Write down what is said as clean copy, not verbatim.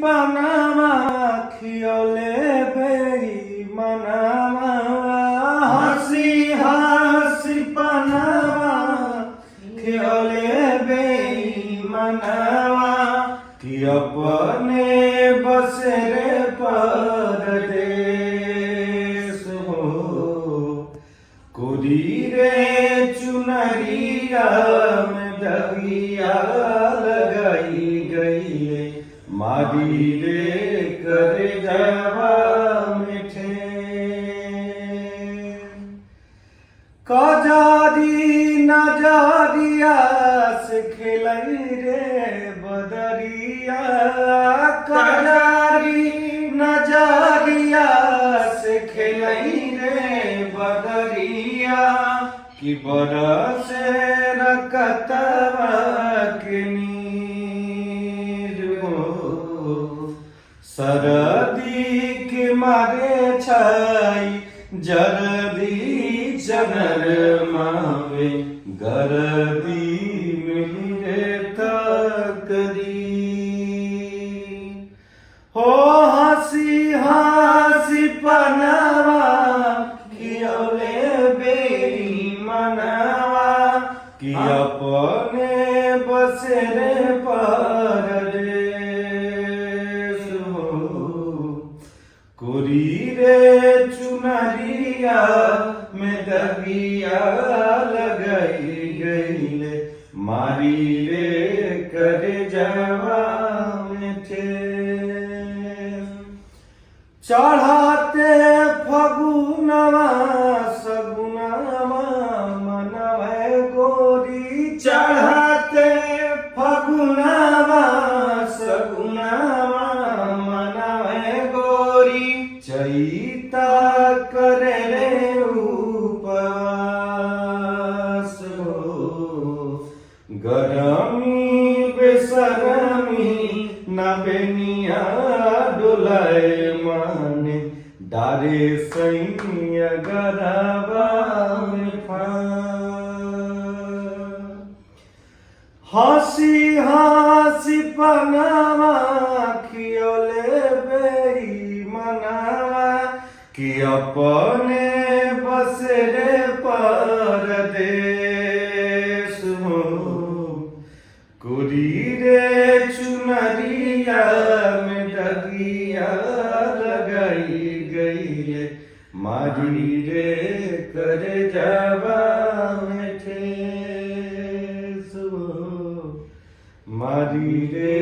Panama खियोले बेईमानामा हंसी हंसी Panama खियोले बेईमानामा कि अपने बसरे परदेस हो कोरी रे चुनरिया में दगिया लगाई गई मारी रे कर जावा मिठे कजारी नजरिया से खिलाई रे बदरिया कजारी नजरिया से खिलाई रे बदरिया कि बरसे रकतवा के नीर हो सरदी के मारे छाई जरदी जनर मावे गरदी मिले तकदी हो हंसी हंसी पनावा खियोले बेईमानावा कि अपने बसरे परदेस हो कोरी रे चुनरिया में दगिया लगाई गईले मारी रे कर जावा मिठे चढ़ाते फगुनवा सगुनवा मनवे गोरी चढ़ाते फगुनवा सगुनवा मनवे गोरी चैता करे रे उपवास हो गरमी बेसरमी न बेनिया डोलाए माने डारे सैया गरबा में हंसी हंसी पनामा खियोले बेईमानावा कि अपने बसरे परदेस हो कोरी रे चुनरिया में दगिया लगाई गई मारी रे कर जावा मिठे मारी रे